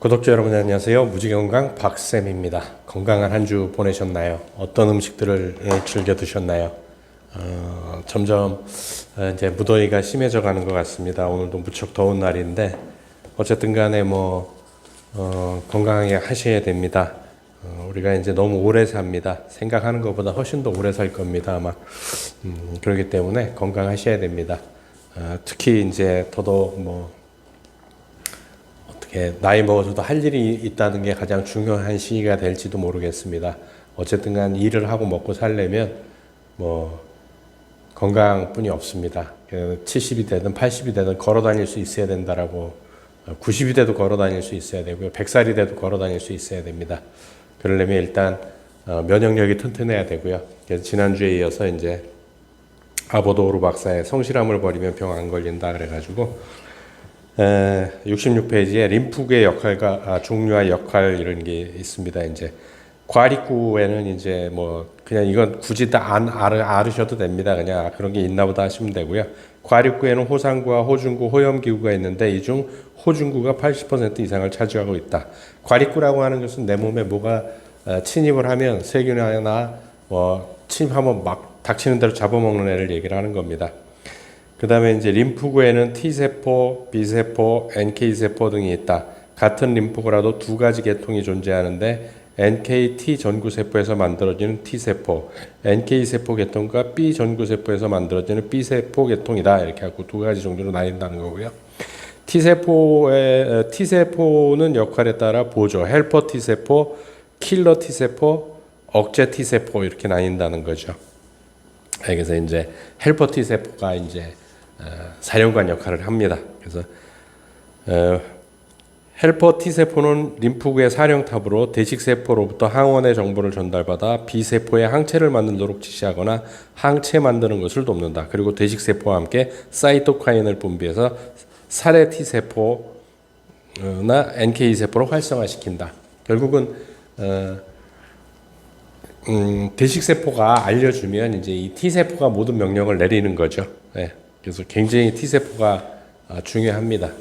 구독자 여러분 안녕하세요. 무지건강 박쌤입니다. 건강한 한 주 보내셨나요? 어떤 음식들을 즐겨 드셨나요? 점점 이제 무더위가 심해져 가는 것 같습니다. 오늘도 무척 더운 날인데 어쨌든 간에 건강하게 하셔야 됩니다. 우리가 이제 너무 오래 삽니다. 생각하는 것보다 훨씬 더 오래 살 겁니다. 아마 그렇기 때문에 건강하셔야 됩니다. 특히 이제 더더욱 나이 먹어서도 할 일이 있다는 게 가장 중요한 시기가 될지도 모르겠습니다. 어쨌든 간 일을 하고 먹고 살려면 건강뿐이 없습니다. 70이 되든 80이 되든 걸어 다닐 수 있어야 된다라고 90이 돼도 걸어 다닐 수 있어야 되고요. 100살이 돼도 걸어 다닐 수 있어야 됩니다. 그러려면 일단 면역력이 튼튼해야 되고요. 그래서 지난주에 이어서 이제 아보도오르 박사의 성실함을 버리면 병 안 걸린다 그래가지고 66페이지에 림프구의 역할과 종류와 역할 이런 게 있습니다. 이제 과립구에는 이제 그냥 이건 굳이 다 알으셔도 됩니다. 그냥 그런 게 있나 보다 하시면 되고요. 과립구에는 호상구와 호중구, 호염기구가 있는데 이 중 호중구가 80% 이상을 차지하고 있다. 과립구라고 하는 것은 내 몸에 뭐가 침입을 하면 세균이나 침입하면 막 닥치는 대로 잡아먹는 애를 얘기를 하는 겁니다. 그 다음에 이제 림프구에는 T세포, B세포, NK세포 등이 있다. 같은 림프구라도 두 가지 계통이 존재하는데 NKT 전구세포에서 만들어지는 T세포, NK세포 계통과 B 전구세포에서 만들어지는 B세포 계통이다. 이렇게 하고 두 가지 정도로 나뉜다는 거고요. T세포는 역할에 따라 보조, 헬퍼 T세포, 킬러 T세포, 억제 T세포 이렇게 나뉜다는 거죠. 그래서 이제 헬퍼 T세포가 이제 사령관 역할을 합니다. 그래서 헬퍼 T세포는 림프구의 사령탑으로 대식세포로부터 항원의 정보를 전달받아 B세포에 항체를 만들도록 지시하거나 항체 만드는 것을 돕는다. 그리고 대식세포와 함께 사이토카인을 분비해서 살해 T세포나 NK세포를 활성화시킨다. 결국은 대식세포가 알려주면 이제 이 T세포가 모든 명령을 내리는 거죠. 그래서 굉장히 T세포가 중요합니다.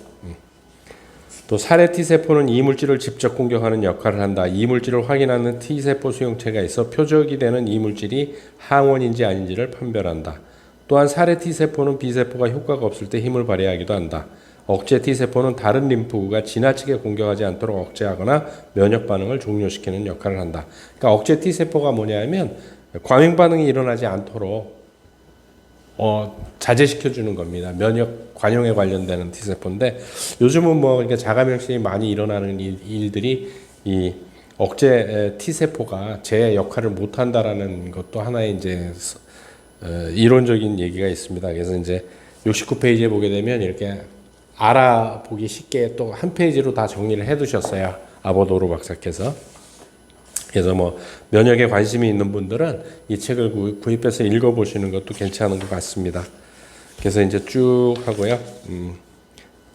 또 살해 T세포는 이물질을 직접 공격하는 역할을 한다. 이물질을 확인하는 T세포 수용체가 있어 표적이 되는 이물질이 항원인지 아닌지를 판별한다. 또한 살해 T세포는 B세포가 효과가 없을 때 힘을 발휘하기도 한다. 억제 T세포는 다른 림프구가 지나치게 공격하지 않도록 억제하거나 면역 반응을 종료시키는 역할을 한다. 그러니까 억제 T세포가 뭐냐면 과민 반응이 일어나지 않도록 자제시켜주는 겁니다. 면역 관용에 관련되는 T세포인데 요즘은 이렇게 자가면역신이 많이 일어나는 일들이 이 억제 T세포가 제 역할을 못한다라는 것도 하나의 이제 이론적인 얘기가 있습니다. 그래서 이제 69페이지에 보게 되면 이렇게 알아보기 쉽게 또 한 페이지로 다 정리를 해두셨어요. 아보도오르 박사께서. 그래서 면역에 관심이 있는 분들은 이 책을 구입해서 읽어보시는 것도 괜찮은 것 같습니다. 그래서 이제 쭉 하고요.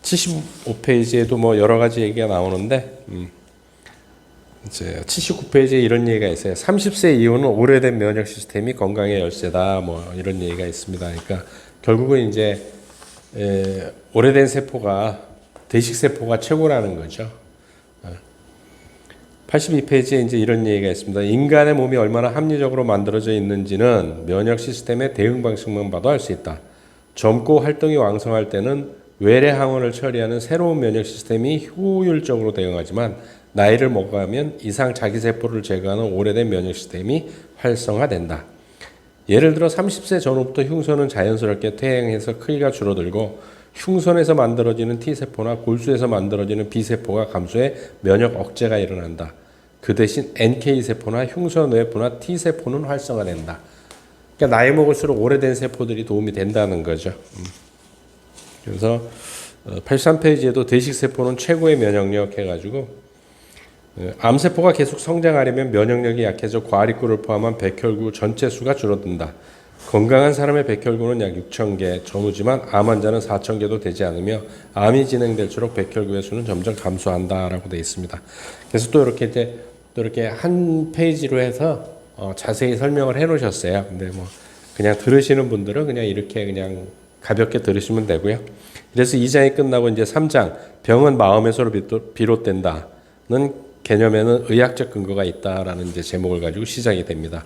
75페이지에도 여러 가지 얘기가 나오는데 이제 79페이지에 이런 얘기가 있어요. 30세 이후는 오래된 면역 시스템이 건강의 열쇠다. 이런 얘기가 있습니다. 그러니까 결국은 이제 오래된 세포가 대식세포가 최고라는 거죠. 82페이지에 이제 이런 얘기가 있습니다. 인간의 몸이 얼마나 합리적으로 만들어져 있는지는 면역 시스템의 대응 방식만 봐도 알 수 있다. 젊고 활동이 왕성할 때는 외래 항원을 처리하는 새로운 면역 시스템이 효율적으로 대응하지만 나이를 먹어가면 이상 자기세포를 제거하는 오래된 면역 시스템이 활성화된다. 예를 들어 30세 전후부터 흉선은 자연스럽게 퇴행해서 크기가 줄어들고 흉선에서 만들어지는 T세포나 골수에서 만들어지는 B세포가 감소해 면역 억제가 일어난다. 그 대신 NK세포나 흉선 외부나 T세포는 활성화된다. 그러니까 나이 먹을수록 오래된 세포들이 도움이 된다는 거죠. 그래서 83페이지에도 대식세포는 최고의 면역력 해가지고 암세포가 계속 성장하려면 면역력이 약해져 과립구를 포함한 백혈구 전체 수가 줄어든다. 건강한 사람의 백혈구는 약 6,000개 전후지만 암 환자는 4,000개도 되지 않으며 암이 진행될수록 백혈구의 수는 점점 감소한다라고 되어 있습니다. 그래서 또 이렇게 한 페이지로 해서 자세히 설명을 해 놓으셨어요. 근데 그냥 들으시는 분들은 그냥 이렇게 그냥 가볍게 들으시면 되고요. 그래서 2장이 끝나고 이제 3장 병은 마음에서 비롯된다. 개념에는 의학적 근거가 있다라는 이제 제목을 가지고 시작이 됩니다.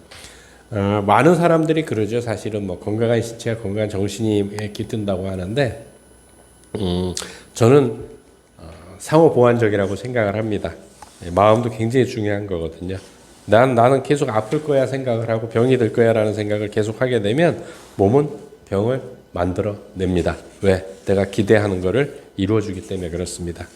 많은 사람들이 그러죠. 사실은 뭐 건강한 신체가 건강한 정신이 깃든다고 하는데, 저는 상호 보완적이라고 생각을 합니다. 마음도 굉장히 중요한 거거든요. 나는 계속 아플 거야 생각을 하고 병이 들 거야라는 생각을 계속 하게 되면 몸은 병을 만들어 냅니다. 왜? 내가 기대하는 거를 이루어주기 때문에 그렇습니다.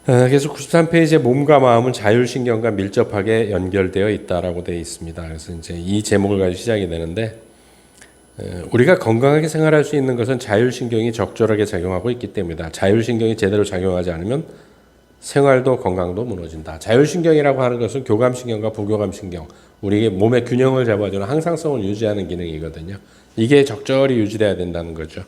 그래서 93페이지에 몸과 마음은 자율신경과 밀접하게 연결되어 있다라고 되어 있습니다. 그래서 이제 이 제목을 가지고 시작이 되는데, 우리가 건강하게 생활할 수 있는 것은 자율신경이 적절하게 작용하고 있기 때문이다. 자율신경이 제대로 작용하지 않으면 생활도 건강도 무너진다. 자율신경이라고 하는 것은 교감신경과 부교감신경, 우리 몸의 균형을 잡아주는 항상성을 유지하는 기능이거든요. 이게 적절히 유지돼야 된다는 거죠.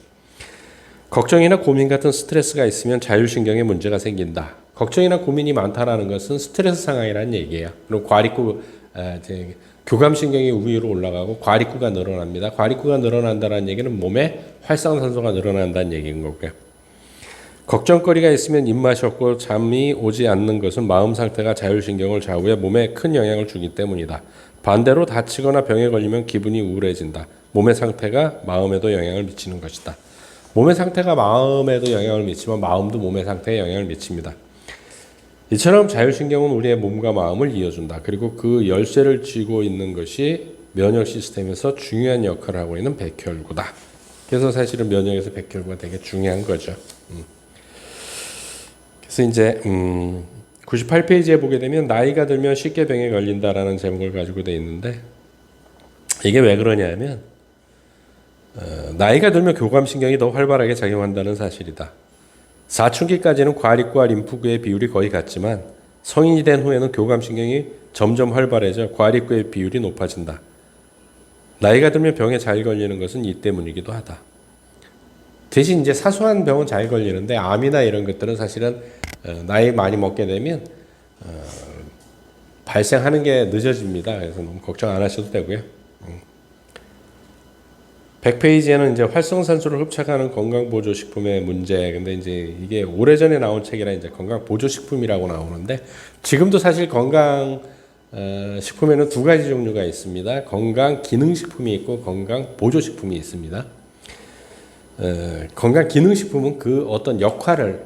걱정이나 고민 같은 스트레스가 있으면 자율신경에 문제가 생긴다. 걱정이나 고민이 많다라는 것은 스트레스 상황이라는 얘기예요. 그리고 교감신경이 위로 올라가고 과립구가 늘어납니다. 과립구가 늘어난다는 얘기는 몸에 활성산소가 늘어난다는 얘기인 거고요. 걱정거리가 있으면 입맛이 없고 잠이 오지 않는 것은 마음 상태가 자율신경을 좌우해 몸에 큰 영향을 주기 때문이다. 반대로 다치거나 병에 걸리면 기분이 우울해진다. 몸의 상태가 마음에도 영향을 미치는 것이다. 몸의 상태가 마음에도 영향을 미치면 마음도 몸의 상태에 영향을 미칩니다. 이처럼 자율신경은 우리의 몸과 마음을 이어준다. 그리고 그 열쇠를 쥐고 있는 것이 면역 시스템에서 중요한 역할을 하고 있는 백혈구다. 그래서 사실은 면역에서 백혈구가 되게 중요한 거죠. 그래서 이제 98페이지에 보게 되면 나이가 들면 쉽게 병에 걸린다라는 제목을 가지고 돼 있는데, 이게 왜 그러냐면 나이가 들면 교감신경이 더 활발하게 작용한다는 사실이다. 사춘기까지는 과립구와 림프구의 비율이 거의 같지만 성인이 된 후에는 교감신경이 점점 활발해져 과립구의 비율이 높아진다. 나이가 들면 병에 잘 걸리는 것은 이 때문이기도 하다. 대신 이제 사소한 병은 잘 걸리는데 암이나 이런 것들은 사실은 나이 많이 먹게 되면 발생하는 게 늦어집니다. 그래서 너무 걱정 안 하셔도 되고요. 100페이지에는 이제 활성산소를 흡착하는 건강보조식품의 문제. 근데 이제 이게 오래전에 나온 책이라 이제 건강보조식품이라고 나오는데, 지금도 사실 식품에는 두 가지 종류가 있습니다. 건강기능식품이 있고 건강보조식품이 있습니다. 건강기능식품은 그 어떤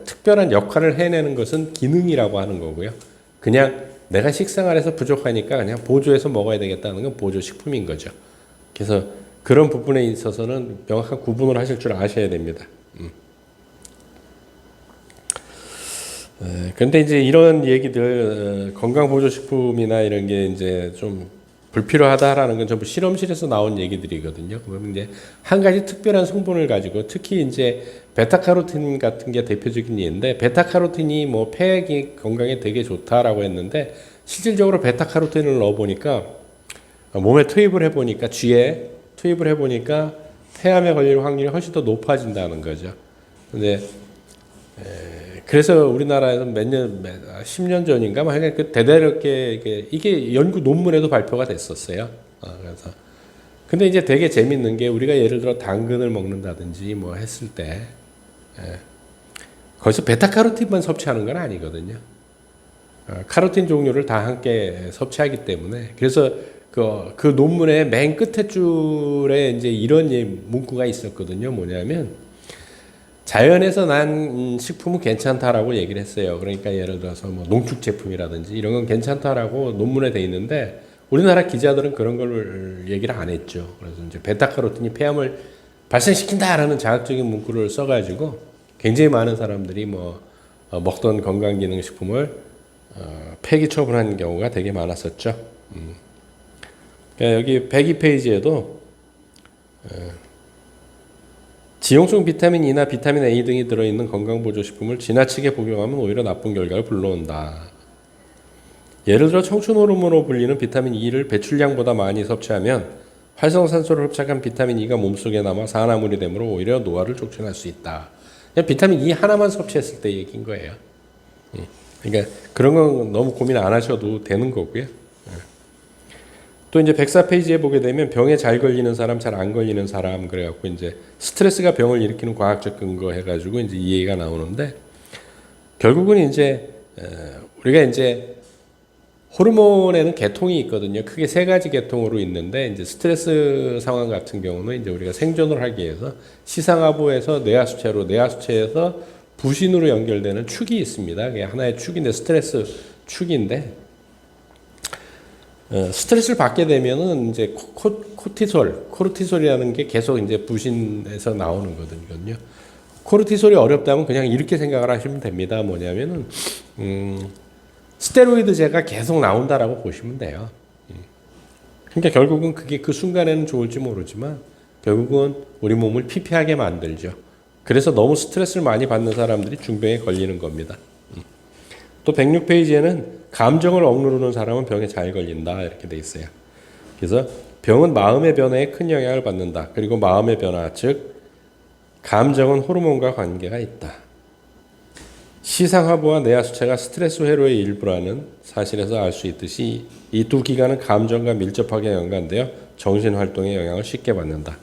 특별한 역할을 해내는 것은 기능이라고 하는 거고요. 그냥 내가 식생활에서 부족하니까 그냥 보조해서 먹어야 되겠다는 건 보조식품인 거죠. 그래서 그런 부분에 있어서는 명확한 구분을 하실 줄 아셔야 됩니다. 근데 이제 이런 얘기들, 건강보조식품이나 이런 게 이제 좀 불필요하다라는 건 전부 실험실에서 나온 얘기들이거든요. 그러면 이제 한 가지 특별한 성분을 가지고, 특히 이제 베타카로틴 같은 게 대표적인 예인데, 베타카로틴이 뭐 폐 건강에 되게 좋다라고 했는데, 실질적으로 베타카로틴을 넣어보니까, 몸에 투입을 해보니까, 쥐에 투입을 해보니까 폐암에 걸릴 확률이 훨씬 더 높아진다는 거죠. 근데 그래서 우리나라에서 10년 전인가 그 대대롭게 이게 연구 논문에도 발표가 됐었어요. 그래서 근데 이제 되게 재밌는 게, 우리가 예를 들어 당근을 먹는다든지 뭐 했을 때 거기서 베타카로틴만 섭취하는 건 아니거든요. 카로틴 종류를 다 함께 섭취하기 때문에, 그래서 그 논문의 맨 끝에 줄에 이제 이런 문구가 있었거든요. 뭐냐면, 자연에서 난 식품은 괜찮다라고 얘기를 했어요. 그러니까 예를 들어서 뭐 농축 제품이라든지 이런 건 괜찮다라고 논문에 돼 있는데, 우리나라 기자들은 그런 걸 얘기를 안 했죠. 그래서 이제 베타카로틴이 폐암을 발생시킨다라는 자극적인 문구를 써가지고 굉장히 많은 사람들이 먹던 건강기능식품을 폐기 처분한 경우가 되게 많았었죠. 여기 102페이지에도 지용성 비타민 E나 비타민 A 등이 들어있는 건강보조식품을 지나치게 복용하면 오히려 나쁜 결과를 불러온다. 예를 들어 청춘 호르몬으로 불리는 비타민 E를 배출량보다 많이 섭취하면 활성산소를 흡착한 비타민 E가 몸속에 남아 산화물이 되므로 오히려 노화를 촉진할 수 있다. 그냥 비타민 E 하나만 섭취했을 때 얘기인 거예요. 그러니까 그런 건 너무 고민 안 하셔도 되는 거고요. 또 이제 104페이지에 보게 되면 병에 잘 걸리는 사람, 잘 안 걸리는 사람, 그래갖고 이제 스트레스가 병을 일으키는 과학적 근거 해가지고 이제 이 얘기가 나오는데, 결국은 이제 우리가 이제 호르몬에는 계통이 있거든요. 크게 세 가지 계통으로 있는데 이제 스트레스 상황 같은 경우는 이제 우리가 생존을 하기 위해서 시상하부에서 뇌하수체로, 뇌하수체에서 부신으로 연결되는 축이 있습니다. 그게 하나의 축인데 스트레스 축인데 스트레스를 받게 되면은 이제 코르티솔이라는 게 계속 이제 부신에서 나오는 거거든요. 코르티솔이 어렵다면 그냥 이렇게 생각을 하시면 됩니다. 뭐냐면은 스테로이드제가 계속 나온다라고 보시면 돼요. 그러니까 결국은 그게 그 순간에는 좋을지 모르지만 결국은 우리 몸을 피폐하게 만들죠. 그래서 너무 스트레스를 많이 받는 사람들이 중병에 걸리는 겁니다. 또 106페이지에는 감정을 억누르는 사람은 병에 잘 걸린다 이렇게 돼 있어요. 그래서 병은 마음의 변화에 큰 영향을 받는다. 그리고 마음의 변화, 즉 감정은 호르몬과 관계가 있다. 시상하부와 뇌하수체가 스트레스 회로의 일부라는 사실에서 알 수 있듯이 이 두 기관은 감정과 밀접하게 연관되어 정신활동에 영향을 쉽게 받는다.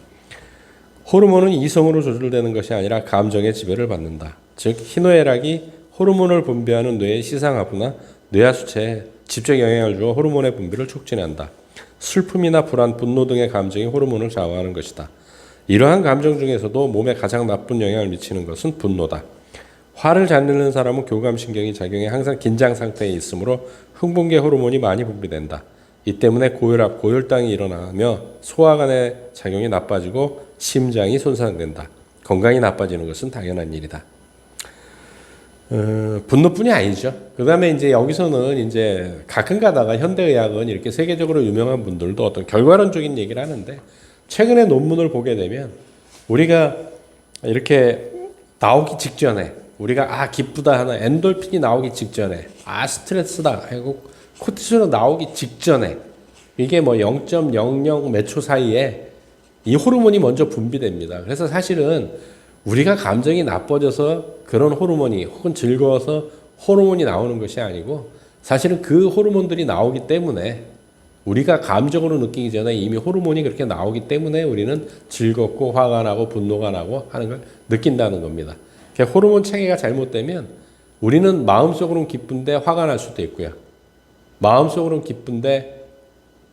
호르몬은 이성으로 조절되는 것이 아니라 감정의 지배를 받는다. 즉 희노애락이 호르몬을 분비하는 뇌의 시상하부나 뇌하수체에 직접 영향을 주어 호르몬의 분비를 촉진한다. 슬픔이나 불안, 분노 등의 감정이 호르몬을 좌우하는 것이다. 이러한 감정 중에서도 몸에 가장 나쁜 영향을 미치는 것은 분노다. 화를 잘 내는 사람은 교감신경이 작용해 항상 긴장 상태에 있으므로 흥분계 호르몬이 많이 분비된다. 이 때문에 고혈압, 고혈당이 일어나며 소화관의 작용이 나빠지고 심장이 손상된다. 건강이 나빠지는 것은 당연한 일이다. 분노뿐이 아니죠. 그 다음에 이제 여기서는 이제 가끔 가다가 현대의학은 이렇게 세계적으로 유명한 분들도 어떤 결과론적인 얘기를 하는데 최근에 논문을 보게 되면 우리가 이렇게 나오기 직전에 우리가 기쁘다 하는 엔돌핀이 나오기 직전에 스트레스다 하고 코티솔이 나오기 직전에 이게 뭐 0.00 몇 초 사이에 이 호르몬이 먼저 분비됩니다. 그래서 사실은 우리가 감정이 나빠져서 그런 호르몬이 혹은 즐거워서 호르몬이 나오는 것이 아니고 사실은 그 호르몬들이 나오기 때문에 우리가 감정으로 느끼기 전에 이미 호르몬이 그렇게 나오기 때문에 우리는 즐겁고 화가 나고 분노가 나고 하는 걸 느낀다는 겁니다. 호르몬 체계가 잘못되면 우리는 마음속으로는 기쁜데 화가 날 수도 있고요. 마음속으로는 기쁜데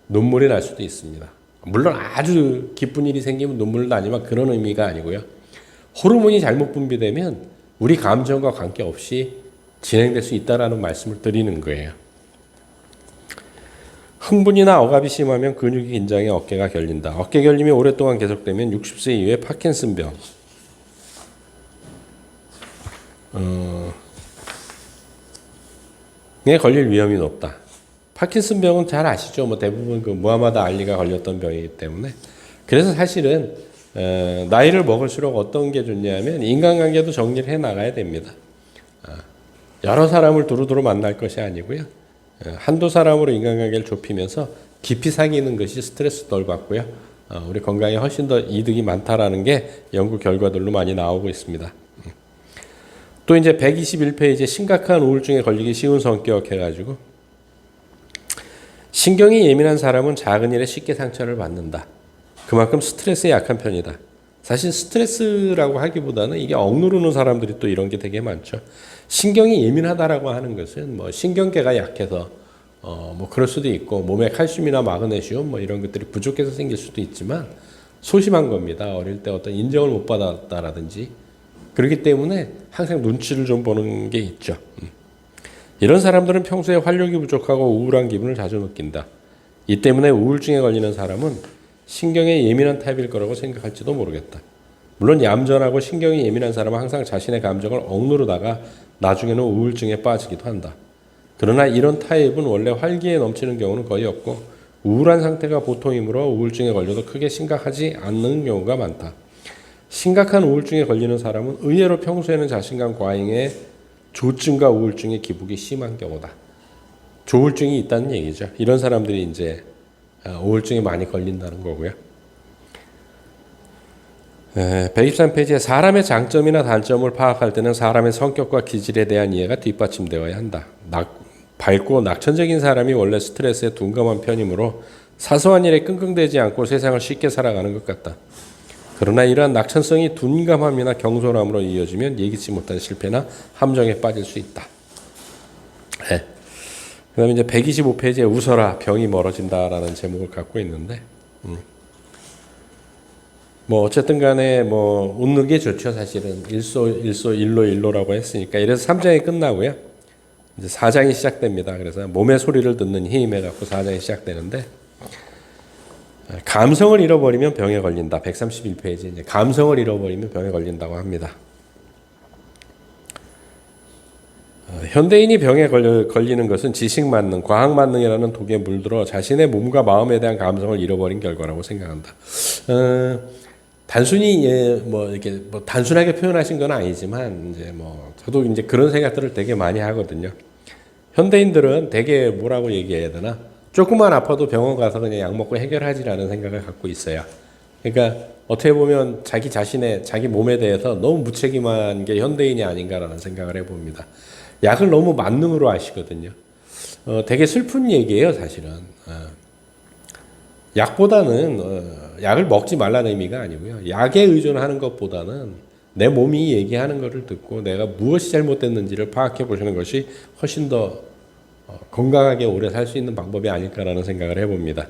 눈물이 날 수도 있습니다. 물론 아주 기쁜 일이 생기면 눈물을 나지만 그런 의미가 아니고요. 호르몬이 잘못 분비되면 우리 감정과 관계없이 진행될 수 있다는 말씀을 드리는 거예요. 흥분이나 억압이 심하면 근육이 긴장해 어깨가 결린다. 어깨 결림이 오랫동안 계속되면 60세 이후에 파킨슨병 에 걸릴 위험이 높다. 파킨슨병은 잘 아시죠? 뭐 대부분 그 무하마드 알리가 걸렸던 병이기 때문에. 그래서 사실은 나이를 먹을수록 어떤 게 좋냐면 인간관계도 정리를 해 나가야 됩니다. 여러 사람을 두루두루 만날 것이 아니고요. 한두 사람으로 인간관계를 좁히면서 깊이 사귀는 것이 스트레스 덜 받고요. 우리 건강에 훨씬 더 이득이 많다라는 게 연구 결과들로 많이 나오고 있습니다. 또 이제 121페이지에 심각한 우울증에 걸리기 쉬운 성격 해가지고 신경이 예민한 사람은 작은 일에 쉽게 상처를 받는다. 그만큼 스트레스에 약한 편이다. 사실 스트레스라고 하기보다는 이게 억누르는 사람들이 또 이런 게 되게 많죠. 신경이 예민하다라고 하는 것은 뭐 신경계가 약해서 뭐 그럴 수도 있고 몸에 칼슘이나 마그네슘 뭐 이런 것들이 부족해서 생길 수도 있지만 소심한 겁니다. 어릴 때 어떤 인정을 못 받았다라든지 그렇기 때문에 항상 눈치를 좀 보는 게 있죠. 이런 사람들은 평소에 활력이 부족하고 우울한 기분을 자주 느낀다. 이 때문에 우울증에 걸리는 사람은 신경에 예민한 타입일 거라고 생각할지도 모르겠다. 물론 얌전하고 신경이 예민한 사람은 항상 자신의 감정을 억누르다가 나중에는 우울증에 빠지기도 한다. 그러나 이런 타입은 원래 활기에 넘치는 경우는 거의 없고 우울한 상태가 보통이므로 우울증에 걸려도 크게 심각하지 않는 경우가 많다. 심각한 우울증에 걸리는 사람은 의외로 평소에는 자신감 과잉에 조증과 우울증의 기복이 심한 경우다. 조울증이 있다는 얘기죠. 이런 사람들이 이제 우울증에 많이 걸린다는 거고요. 123페이지에 사람의 장점이나 단점을 파악할 때는 사람의 성격과 기질에 대한 이해가 뒷받침되어야 한다. 밝고 낙천적인 사람이 원래 스트레스에 둔감한 편이므로 사소한 일에 끙끙대지 않고 세상을 쉽게 살아가는 것 같다. 그러나 이러한 낙천성이 둔감함이나 경솔함으로 이어지면 예기치 못한 실패나 함정에 빠질 수 있다. 네. 그 다음에 이제 125페이지에 웃어라 병이 멀어진다라는 제목을 갖고 있는데, 뭐 어쨌든 간에 뭐 웃는 게 좋죠. 사실은 일로라고 했으니까. 이래서 3장이 끝나고요. 이제 4장이 시작됩니다. 그래서 몸의 소리를 듣는 힘에 갖고 4장이 시작되는데, 감성을 잃어버리면 병에 걸린다. 131페이지 이제 감성을 잃어버리면 병에 걸린다고 합니다. 현대인이 병에 걸리는 것은 지식 만능, 과학 만능이라는 독에 물들어 자신의 몸과 마음에 대한 감성을 잃어버린 결과라고 생각한다. 단순히 뭐 이렇게 뭐 단순하게 표현하신 건 아니지만 이제 뭐 저도 이제 그런 생각들을 되게 많이 하거든요. 현대인들은 되게 뭐라고 얘기해야 되나? 조금만 아파도 병원 가서 그냥 약 먹고 해결하지라는 생각을 갖고 있어요. 그러니까 어떻게 보면 자기 몸에 대해서 너무 무책임한 게 현대인이 아닌가라는 생각을 해봅니다. 약을 너무 만능으로 하시거든요. 되게 슬픈 얘기예요, 사실은. 약보다는 약을 먹지 말라는 의미가 아니고요. 약에 의존하는 것보다는 내 몸이 얘기하는 것을 듣고 내가 무엇이 잘못됐는지를 파악해 보시는 것이 훨씬 더 건강하게 오래 살 수 있는 방법이 아닐까라는 생각을 해봅니다.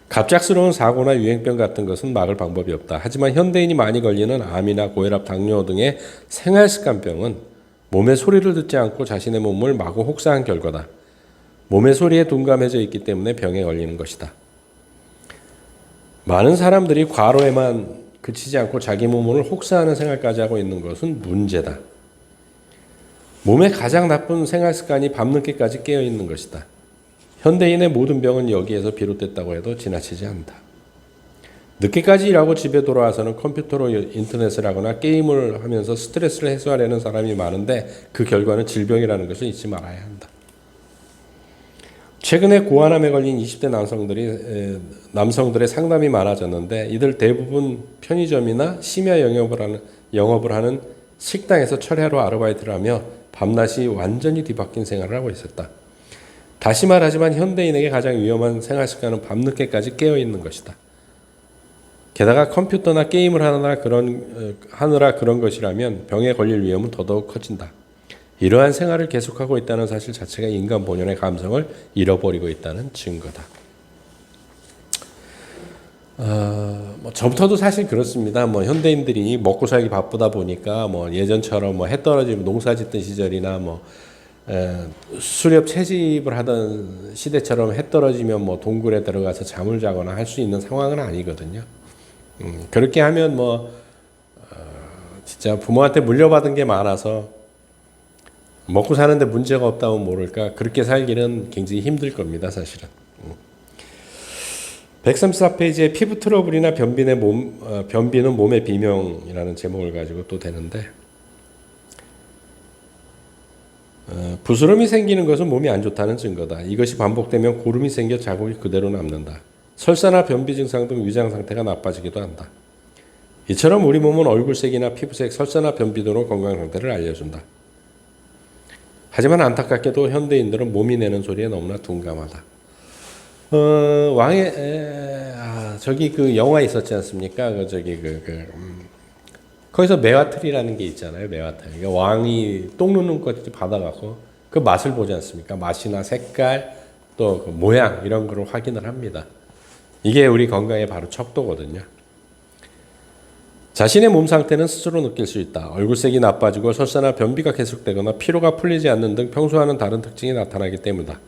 갑작스러운 사고나 유행병 같은 것은 막을 방법이 없다. 하지만 현대인이 많이 걸리는 암이나 고혈압, 당뇨 등의 생활습관병은 몸의 소리를 듣지 않고 자신의 몸을 마구 혹사한 결과다. 몸의 소리에 둔감해져 있기 때문에 병에 걸리는 것이다. 많은 사람들이 과로에만 그치지 않고 자기 몸을 혹사하는 생활까지 하고 있는 것은 문제다. 몸의 가장 나쁜 생활 습관이 밤늦게까지 깨어 있는 것이다. 현대인의 모든 병은 여기에서 비롯됐다고 해도 지나치지 않다. 늦게까지 일하고 집에 돌아와서는 컴퓨터로 인터넷을 하거나 게임을 하면서 스트레스를 해소하려는 사람이 많은데 그 결과는 질병이라는 것을 잊지 말아야 한다. 최근에 고환암에 걸린 20대 남성들의 상담이 많아졌는데 이들 대부분 편의점이나 심야 영업을 하는 식당에서 철야로 아르바이트를 하며 밤낮이 완전히 뒤바뀐 생활을 하고 있었다. 다시 말하지만 현대인에게 가장 위험한 생활 습관은 밤늦게까지 깨어 있는 것이다. 게다가 컴퓨터나 게임을 하느라 그런 것이라면 병에 걸릴 위험은 더더욱 커진다. 이러한 생활을 계속하고 있다는 사실 자체가 인간 본연의 감성을 잃어버리고 있다는 증거다. 뭐 저부터도 사실 그렇습니다. 뭐 현대인들이 먹고 살기 바쁘다 보니까 뭐 예전처럼 뭐 해 떨어지면 농사 짓던 시절이나 뭐 수렵 채집을 하던 시대처럼 해 떨어지면 뭐 동굴에 들어가서 잠을 자거나 할 수 있는 상황은 아니거든요. 그렇게 하면 진짜 부모한테 물려받은 게 많아서 먹고 사는데 문제가 없다면 모를까 그렇게 살기는 굉장히 힘들 겁니다, 사실은. 134페이지에 피부 트러블이나 변비는 몸의 비명이라는 제목을 가지고 또 되는데 부스럼이 생기는 것은 몸이 안 좋다는 증거다. 이것이 반복되면 고름이 생겨 자국이 그대로 남는다. 설사나 변비 증상 등 위장 상태가 나빠지기도 한다. 이처럼 우리 몸은 얼굴색이나 피부색, 설사나 변비 등으로 건강 상태를 알려준다. 하지만 안타깝게도 현대인들은 몸이 내는 소리에 너무나 둔감하다. 저기 그 영화 있었지 않습니까? 거기서 매화틀이라는 게 있잖아요. 매화틀. 왕이 똥 누는 것 받아갖고 그 맛을 보지 않습니까? 맛이나 색깔, 또 그 모양 이런 거를 확인을 합니다. 이게 우리 건강의 바로 척도거든요. 자신의 몸 상태는 스스로 느낄 수 있다. 얼굴색이 나빠지고 설사나 변비가 계속되거나 피로가 풀리지 않는 등 평소와는 다른 특징이 나타나기 때문이다.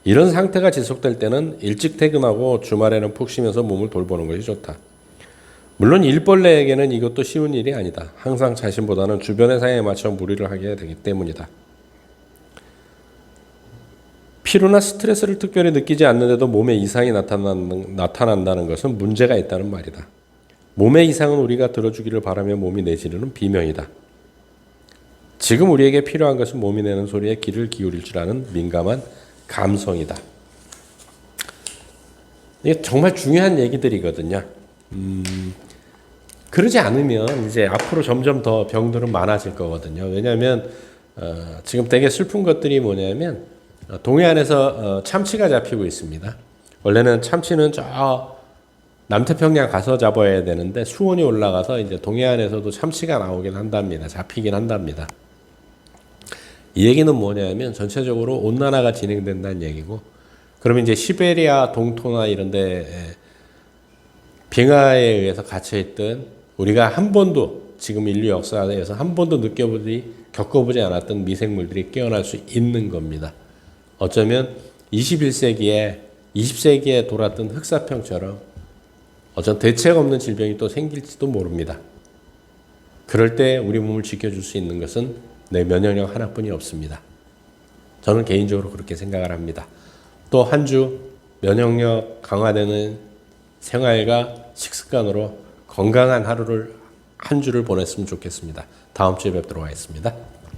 이런 상태가 지속될 때는 일찍 퇴근하고 주말에는 푹 쉬면서 몸을 돌보는 것이 좋다. 물론 일벌레에게는 이것도 쉬운 일이 아니다. 항상 자신보다는 주변의 상황에 맞춰 무리를 하게 되기 때문이다. 피로나 스트레스를 특별히 느끼지 않는데도 몸에 이상이 나타난다는 것은 문제가 있다는 말이다. 몸의 이상은 우리가 들어주기를 바라며 몸이 내지르는 비명이다. 지금 우리에게 필요한 것은 몸이 내는 소리에 귀를 기울일 줄 아는 민감한 감성이다. 이게 정말 중요한 얘기들이거든요. 그러지 않으면 이제 앞으로 점점 더 병들은 많아질 거거든요. 왜냐하면 지금 되게 슬픈 것들이 뭐냐면 동해안에서 참치가 잡히고 있습니다. 원래는 참치는 저 남태평양 가서 잡아야 되는데 수온이 올라가서 이제 동해안에서도 참치가 나오긴 한답니다. 잡히긴 한답니다. 이 얘기는 뭐냐면 전체적으로 온난화가 진행된다는 얘기고, 그러면 이제 시베리아 동토나 이런데 빙하에 의해서 갇혀있던 우리가 한 번도 지금 인류 역사에서 한 번도 겪어보지 않았던 미생물들이 깨어날 수 있는 겁니다. 어쩌면 21세기에 20세기에 돌았던 흑사병처럼 어떤 대책 없는 질병이 또 생길지도 모릅니다. 그럴 때 우리 몸을 지켜줄 수 있는 것은 내 면역력 하나뿐이 없습니다. 저는 개인적으로 그렇게 생각을 합니다. 또 한 주 면역력 강화되는 생활과 식습관으로 건강한 한 주를 보냈으면 좋겠습니다. 다음 주에 뵙도록 하겠습니다.